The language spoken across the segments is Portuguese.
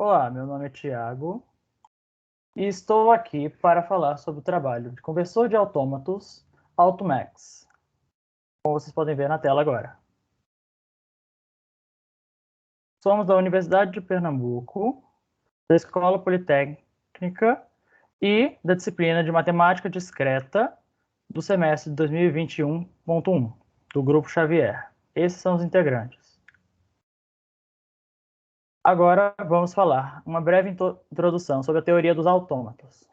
Olá, meu nome é Thiago e estou aqui para falar sobre o trabalho de conversor de autômatos AutoMax, como vocês podem ver na tela agora. Somos da Universidade de Pernambuco, da Escola Politécnica e da disciplina de Matemática Discreta do semestre de 2021.1, do Grupo Xavier. Esses são os integrantes. Agora vamos falar uma breve introdução sobre a teoria dos autômatos.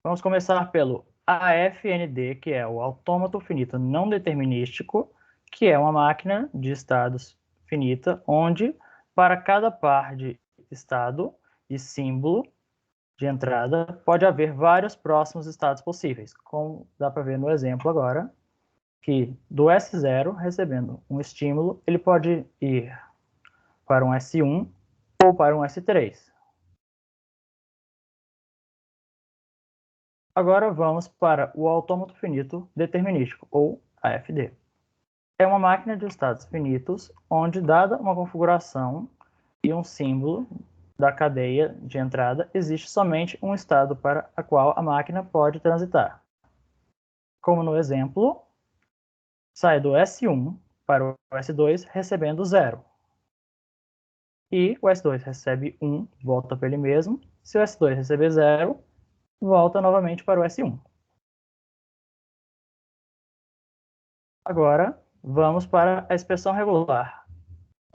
Vamos começar pelo AFND, que é o autômato finito não determinístico, que é uma máquina de estados finita, onde para cada par de estado e símbolo de entrada pode haver vários próximos estados possíveis, como dá para ver no exemplo agora, que do S0, recebendo um estímulo, ele pode ir para um S1 ou para um S3. Agora vamos para o autômato finito determinístico, ou AFD. É uma máquina de estados finitos, onde, dada uma configuração e um símbolo da cadeia de entrada, existe somente um estado para o qual a máquina pode transitar. Como no exemplo, sai do S1 para o S2 recebendo 0. E o S2 recebe 1, volta para ele mesmo. Se o S2 receber 0, volta novamente para o S1. Agora, vamos para a expressão regular.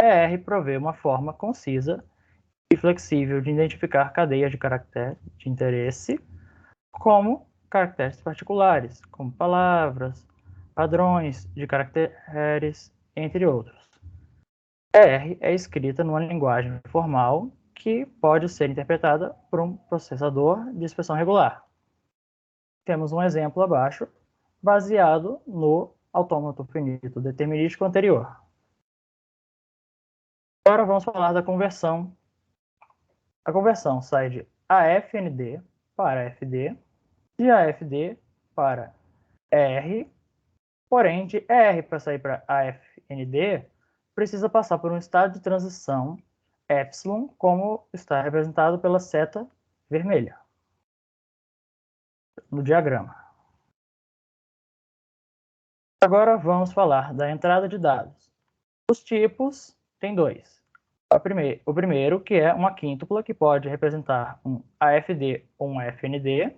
ER provê uma forma concisa e flexível de identificar cadeias de caracteres de interesse, como caracteres particulares, como palavras, padrões de caracteres, entre outros. ER é escrita numa linguagem formal que pode ser interpretada por um processador de expressão regular. Temos um exemplo abaixo, baseado no autômato finito determinístico anterior. Agora vamos falar da conversão. A conversão sai de AFND para FD, de AFD para ER, porém de ER para sair para AFND, precisa passar por um estado de transição epsilon, como está representado pela seta vermelha no diagrama. Agora vamos falar da entrada de dados. Os tipos tem dois. O primeiro, que é uma quíntupla, que pode representar um AFD ou um AFND,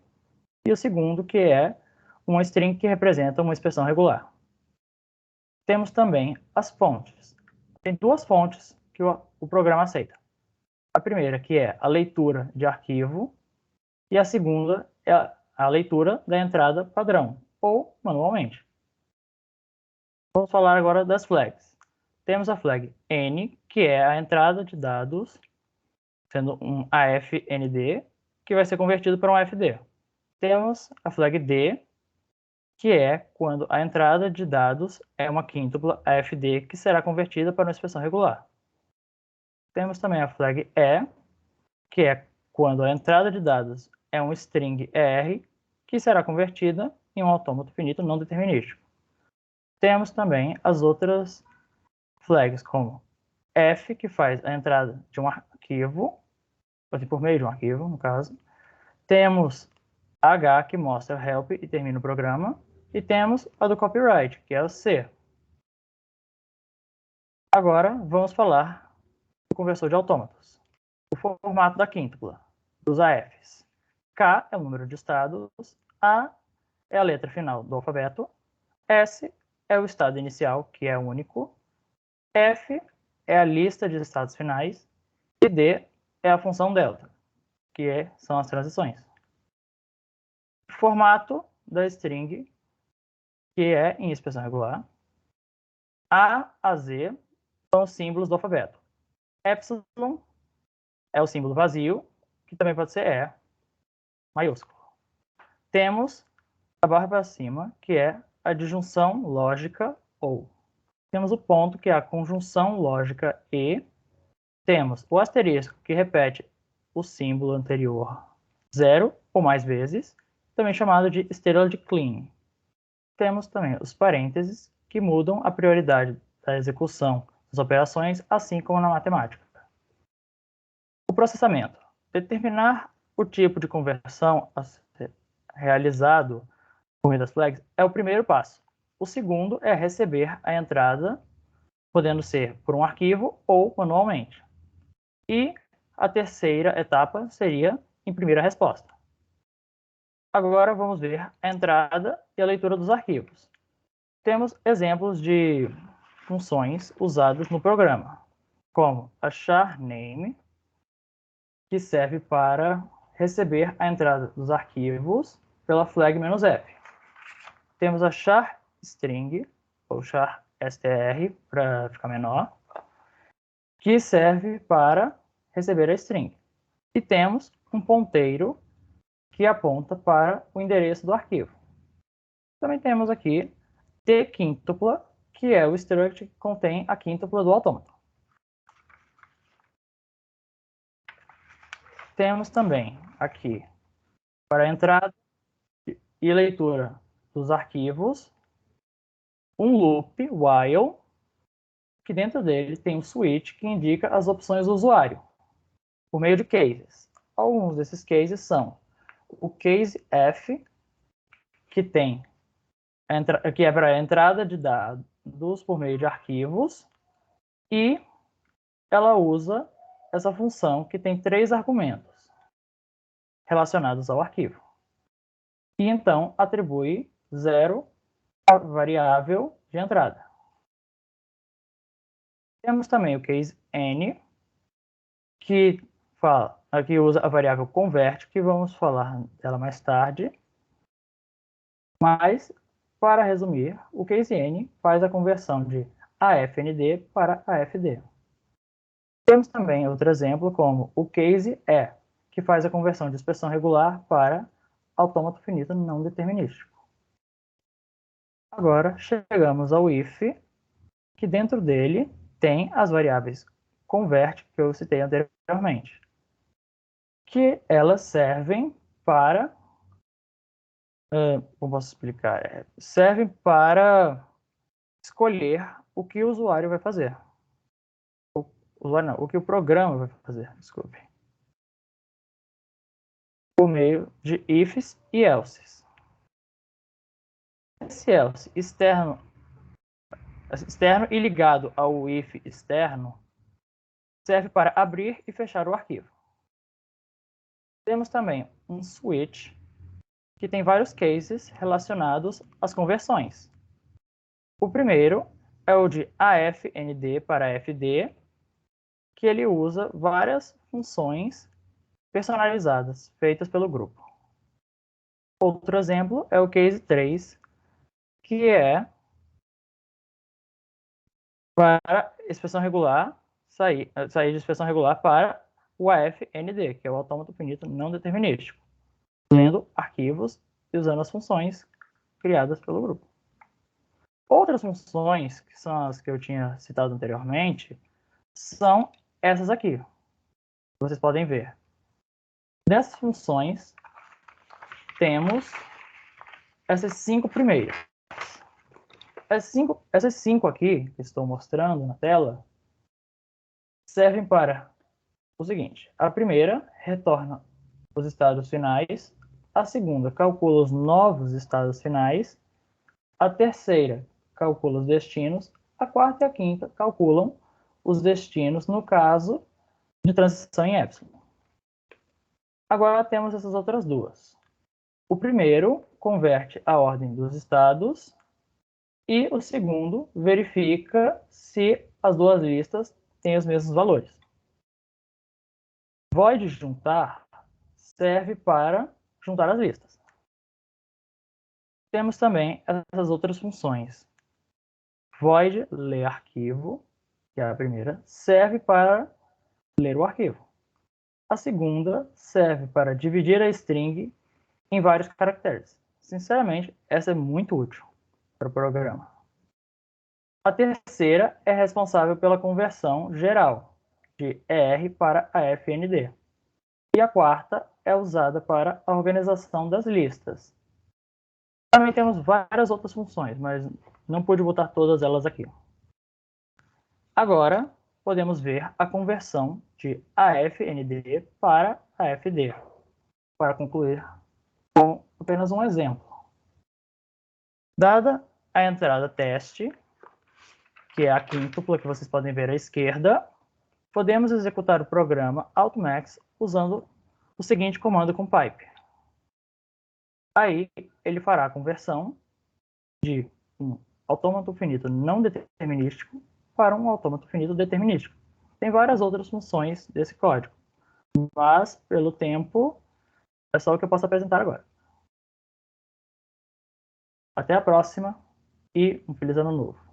e o segundo, que é uma string que representa uma expressão regular. Temos também as fontes. Tem duas fontes que o programa aceita. A primeira, que é a leitura de arquivo, e a segunda é a leitura da entrada padrão, ou manualmente. Vamos falar agora das flags. Temos a flag N, que é a entrada de dados, sendo um AFND, que vai ser convertido para um AFD. Temos a flag D, que é quando a entrada de dados é uma quíntupla AFD, que será convertida para uma expressão regular. Temos também a flag E, que é quando a entrada de dados é um string ER, que será convertida em um autômato finito não determinístico. Temos também as outras flags, como F, que faz a entrada de um arquivo, por meio de um arquivo, no caso. Temos H, que mostra help e termina o programa. E temos a do copyright, que é o C. Agora, vamos falar do conversor de autômatos. O formato da quíntupla, dos AFs. K é o número de estados, A é a letra final do alfabeto, S é o estado inicial, que é único, F é a lista de estados finais, e D é a função delta, que são as transições. O formato da string, que é em expressão regular. A a Z são os símbolos do alfabeto. Epsilon é o símbolo vazio, que também pode ser E maiúsculo. Temos a barra para cima, que é a disjunção lógica OU. Temos o ponto, que é a conjunção lógica E. Temos o asterisco, que repete o símbolo anterior 0 ou mais vezes, também chamado de estrela de Kleene. Temos também os parênteses, que mudam a prioridade da execução das operações, assim como na matemática. O processamento. Determinar o tipo de conversão a ser realizado por meio das flags é o primeiro passo. O segundo é receber a entrada, podendo ser por um arquivo ou manualmente. E a terceira etapa seria imprimir a resposta. Agora vamos ver a entrada e a leitura dos arquivos. Temos exemplos de funções usadas no programa, como a charName, que serve para receber a entrada dos arquivos pela flag "-f". Temos a charString, ou charstr, para ficar menor, que serve para receber a string. E temos um ponteiro que aponta para o endereço do arquivo. Também temos aqui tquíntupla, que é o struct que contém a quíntupla do autômato. Temos também aqui, para a entrada e leitura dos arquivos, um loop while, que dentro dele tem um switch que indica as opções do usuário, por meio de cases. Alguns desses cases são o case F, que é para a entrada de dados por meio de arquivos, e ela usa essa função que tem 3 argumentos relacionados ao arquivo. E então atribui 0 à variável de entrada. Temos também o case N, que usa a variável convert, que vamos falar dela mais tarde. Mas, para resumir, o case N faz a conversão de AFND para AFD. Temos também outro exemplo como o case E, que faz a conversão de expressão regular para autômato finito não determinístico. Agora chegamos ao if, que dentro dele tem as variáveis convert, que eu citei anteriormente, que elas servem para, como posso explicar? Servem para escolher o que o usuário vai fazer. O que o programa vai fazer, desculpe. Por meio de ifs e elses. Esse else externo e ligado ao if externo serve para abrir e fechar o arquivo. Temos também um switch que tem vários cases relacionados às conversões. O primeiro é o de AFND para AFD, que ele usa várias funções personalizadas feitas pelo grupo. Outro exemplo é o case 3, que é para expressão regular, sair de expressão regular para o AFND, que é o autômato finito não determinístico, lendo arquivos e usando as funções criadas pelo grupo. Outras funções, que são as que eu tinha citado anteriormente, são essas aqui. Vocês podem ver. Dessas funções, temos essas 5 primeiras. Essas cinco aqui, que estou mostrando na tela, servem para o seguinte. A primeira retorna os estados finais. A segunda calcula os novos estados finais. A terceira calcula os destinos. A quarta e a quinta calculam os destinos no caso de transição em epsilon. Agora temos essas outras duas. O primeiro converte a ordem dos estados e o segundo verifica se as duas listas têm os mesmos valores. Void juntar serve para juntar as listas. Temos também essas outras funções. Void ler arquivo, que é a primeira, serve para ler o arquivo. A segunda serve para dividir a string em vários caracteres. Sinceramente, essa é muito útil para o programa. A terceira é responsável pela conversão geral, de ER para AFND. E a quarta é usada para a organização das listas. Também temos várias outras funções, mas não pude botar todas elas aqui. Agora, podemos ver a conversão de AFND para AFD. Para concluir com apenas um exemplo. Dada a entrada teste, que é a quíntupla que vocês podem ver à esquerda, podemos executar o programa Automax usando o seguinte comando com pipe. Aí ele fará a conversão de um autômato finito não determinístico para um autômato finito determinístico. Tem várias outras funções desse código, mas pelo tempo é só o que eu posso apresentar agora. Até a próxima e um feliz ano novo.